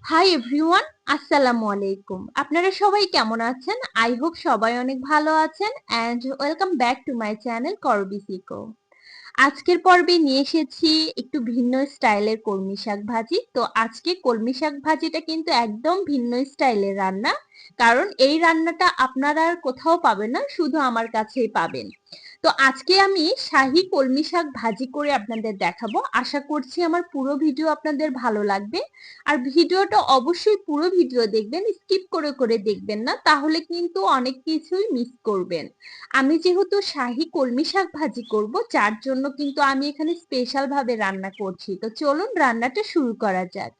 Hi everyone, আসসালামু আলাইকুম। আপনারা সবাই কেমন আছেন? আই হোপ সবাই অনেক ভালো আছেন and welcome back to my channel করবি সিকো। আজকের পর্বে নিয়ে এসেছি একটু ভিন্ন স্টাইলের কলমি শাক ভাজি। তো আজকে কলমি শাক ভাজিটা কিন্তু একদম ভিন্ন স্টাইলের রান্না, কারণ এই রান্নাটা আপনারা আর কোথাও পাবেন না, শুধু আমার কাছেই পাবেন। তো আজকে আমি শাহী কলমি শাক ভাজি করে আপনাদের দেখাবো। আশা করছি আমার পুরো ভিডিও আপনাদের ভালো লাগবে। আর ভিডিওটা অবশ্যই পুরো ভিডিও দেখবেন, স্কিপ করে করে দেখবেন না, তাহলে কিন্তু অনেক কিছুই মিস করবেন। আমি যেহেতু শাহী কলমি শাক ভাজি করব, যার জন্য কিন্তু আমি এখানে স্পেশাল ভাবে রান্না করছি। তো চলুন রান্নাটা শুরু করা যাক।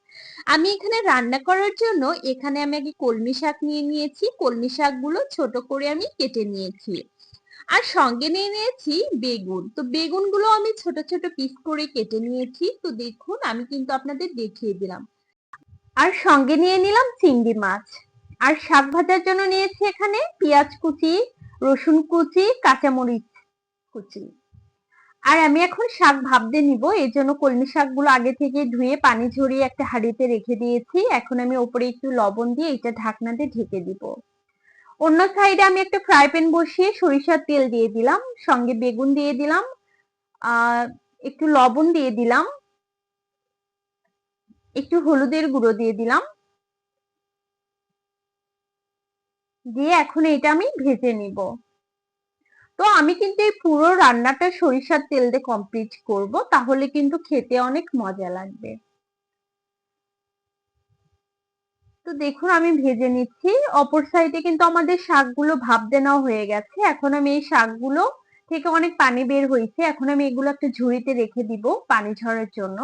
আমি এখানে রান্না করার জন্য এখানে আমি আগে কলমি শাক নিয়ে নিয়েছি। কলমি শাকগুলো ছোট করে আমি কেটে নিয়েছি। আর সঙ্গে নিয়ে নিয়েছি বেগুন। তো বেগুনগুলো আমি ছোট ছোট পিস করে কেটে নিয়েছি। তো দেখুন আমি কিন্তু আপনাদের দেখিয়ে দিলাম। আর সঙ্গে নিয়ে নিলাম চিংড়ি মাছ। আর শাক ভাজার জন্য নিয়েছি এখানে পেঁয়াজ কুচি, রসুন কুচি, কাঁচামরিচ কুচি। আর আমি এখন শাক ভাবতে নিব, এই জন্য কলমি শাকগুলো আগে থেকে ধুয়ে পানি ঝরিয়ে একটা হাঁড়িতে রেখে দিয়েছি। এখন আমি ওপরে একটু লবণ দিয়ে এটা ঢাকনা দিয়ে ঢেকে দিব। অন্য সাইডে আমি একটা ফ্রাই প্যান বসিয়ে সরিষার তেল দিয়ে দিলাম, সঙ্গে বেগুন দিয়ে দিলাম, আহ একটু লবণ দিয়ে দিলাম, একটু হলুদের গুঁড়ো দিয়ে দিলাম, দিয়ে এখন এটা আমি ভেজে নিব। তো আমি কিন্তু এই পুরো রান্নাটা সরিষার তেল দিয়ে কমপ্লিট করব, তাহলে কিন্তু খেতে অনেক মজা লাগবে। তো দেখুন আমি ভেজে নিচ্ছি। অপর সাইডে কিন্তু আমাদের শাকগুলো ভাপ দেওয়া হয়ে গেছে। এখন আমি এই শাকগুলো থেকে অনেক পানি বের হয়েছে, এখন আমি এগুলো একটা ঝুড়িতে রেখে দিব পানি ঝরার জন্য।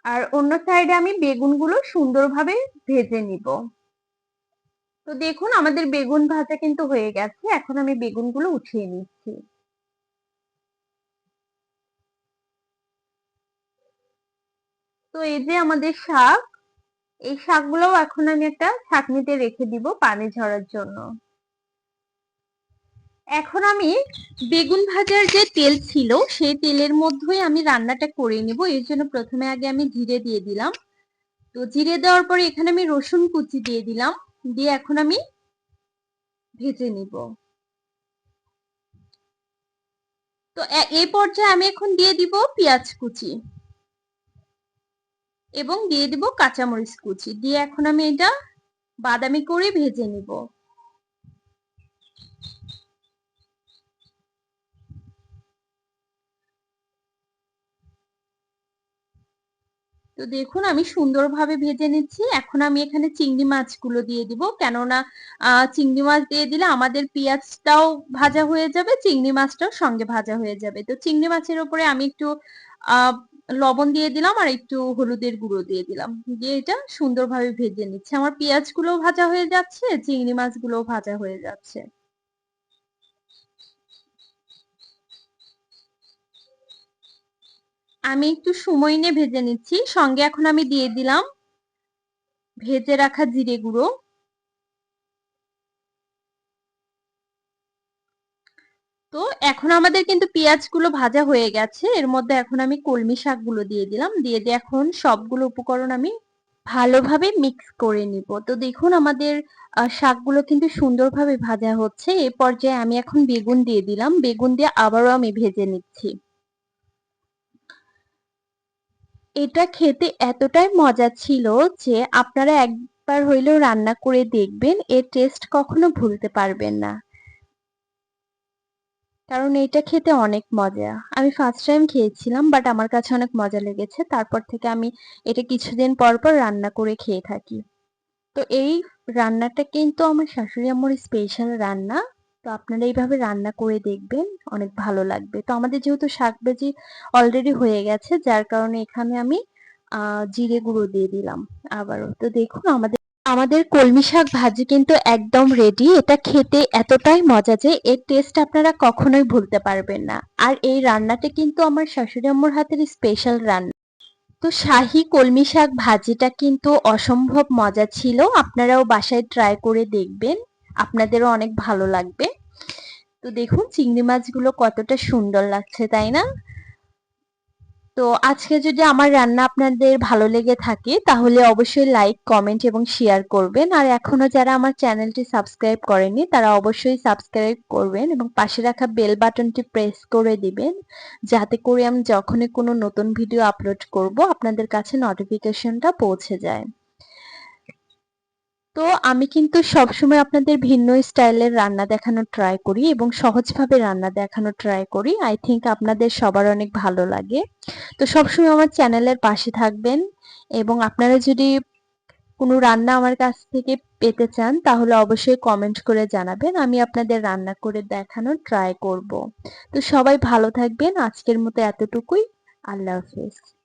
আর অন্য সাইডে আমি বেগুনগুলো সুন্দরভাবে ভেজে নিব। তো দেখুন আমাদের বেগুন ভাজা কিন্তু হয়ে গেছে, এখন আমি বেগুনগুলো উঠিয়ে নিচ্ছি। তো এই যে আমাদের শাক, এই শাকগুলোও এখন আমি একটা ছাঁকনিতে রেখে দিব পানি ঝরার জন্য। এখন আমি বেগুন ভাজার যে তেল ছিল সেই তেলের মধ্যেই আমি রান্নাটা করে নিব। এর জন্য প্রথমে আগে আমি জিরে দিয়ে দিলাম। তো জিরে দেওয়ার পরে এখানে আমি রসুন কুচি দিয়ে দিলাম, দিয়ে এখন আমি ভেজে নিব। তো এই পর্যায়ে আমি এখন দিয়ে দিব পেঁয়াজ কুচি এবং দিয়ে দিব কাঁচামরিচ কুচি, দিয়ে এখন আমি এটা বাদামি করে ভেজে নিব। তো দেখুন আমি সুন্দরভাবে ভেজে নিচ্ছি। এখন আমি এখানে চিংড়ি মাছগুলো দিয়ে দিব, কেননা চিংড়ি মাছ দিয়ে দিলে আমাদের পেঁয়াজটাও ভাজা হয়ে যাবে, চিংড়ি মাছটাও সঙ্গে ভাজা হয়ে যাবে। তো চিংড়ি মাছের উপরে আমি একটু আহ লবণ দিয়ে দিলাম আর একটু হলুদের গুঁড়ো দিয়ে দিলাম, দিয়ে এটা সুন্দরভাবে ভেজে নিচ্ছে। আমার পেঁয়াজগুলোও ভাজা হয়ে যাচ্ছে, চিংড়ি মাছগুলোও ভাজা হয়ে যাচ্ছে। আমি একটু সময় নিয়ে ভেজে নিচ্ছি। সঙ্গে এখন আমি দিয়ে দিলাম ভেজে রাখা জিরে গুঁড়ো। তো এখন আমাদের কিন্তু পেঁয়াজগুলো ভাজা হয়ে গেছে, এর মধ্যে এখন আমি কলমি শাকগুলো দিয়ে দিলাম, দিয়ে দিয়ে এখন সবগুলো উপকরণ আমি ভালোভাবে মিক্স করে নিব। তো দেখুন আমাদের শাকগুলো কিন্তু সুন্দরভাবে ভাজা হচ্ছে। এই পর্যায়ে আমি এখন বেগুন দিয়ে দিলাম, বেগুন দিয়ে আবারও আমি ভেজে নিচ্ছি। এটা খেতে এতটাই মজা ছিল যে আপনারা একবার হইলেও রান্না করে দেখবেন, এর টেস্ট কখনো ভুলতে পারবেন না, কারণ এটা খেতে অনেক মজা। আমি ফার্স্ট টাইম খেয়েছিলাম, বাট আমার কাছে অনেক মজা লেগেছে। তারপর থেকে আমি এটা কিছুদিন পর পর রান্না করে খেয়ে থাকি। তো এই রান্নাটা কিন্তু আমার শাশুড়ি আম্মুর স্পেশাল রান্না। তো আপনারা এইভাবে রান্না করে দেখবেন, অনেক ভালো লাগবে। তো আমাদের যেহেতু শাকভাজি অলরেডি হয়ে গেছে, যার কারণে এখানে আমি জিরে গুঁড়ো দিয়ে দিলাম আবারও। তো দেখুন আমাদের আমাদের কলমি শাক ভাজি কিন্তু একদম রেডি। এটা খেতে এতটাই মজা যে এর টেস্ট আপনারা কখনোই ভুলতে পারবেন না। আর এই রান্নাটা কিন্তু আমার শাশুড়ি আম্মুর হাতের স্পেশাল রান্না। তো শাহী কলমি শাক ভাজিটা কিন্তু অসম্ভব মজা ছিল। আপনারাও বাসায় ট্রাই করে দেখবেন, আপনাদেরও অনেক ভালো লাগবে। তো দেখুন চিংড়ি মাছগুলো কতটা সুন্দর লাগছে, তাই না? তো আজকে যদি আমার রান্না আপনাদের ভালো লেগে থাকে তাহলে অবশ্যই লাইক, কমেন্ট এবং শেয়ার করবেন। আর এখনো যারা আমার চ্যানেলটি সাবস্ক্রাইব করেনি তারা অবশ্যই সাবস্ক্রাইব করবেন এবং পাশে রাখা বেল বাটনটি প্রেস করে দিবেন, যাতে করে আমি যখনই কোনো নতুন ভিডিও আপলোড করব আপনাদের কাছে নোটিফিকেশনটা পৌঁছে যায়। তো আমি কিন্তু সবসময় আপনাদের ভিন্ন স্টাইলের রান্না দেখানোর ট্রাই করি এবং সহজভাবে রান্না দেখানোর ট্রাই করি। আই থিংক আপনাদের সবার অনেক ভালো লাগে। তো সবসময় আমার চ্যানেলের পাশে থাকবেন এবং আপনারা যদি কোনো রান্না আমার কাছ থেকে পেতে চান তাহলে অবশ্যই কমেন্ট করে জানাবেন। আমি আপনাদের রান্না করে দেখানোর ট্রাই করব। তো সবাই ভালো থাকবেন। আজকের মতো এতটুকুই। আল্লাহ হাফেজ।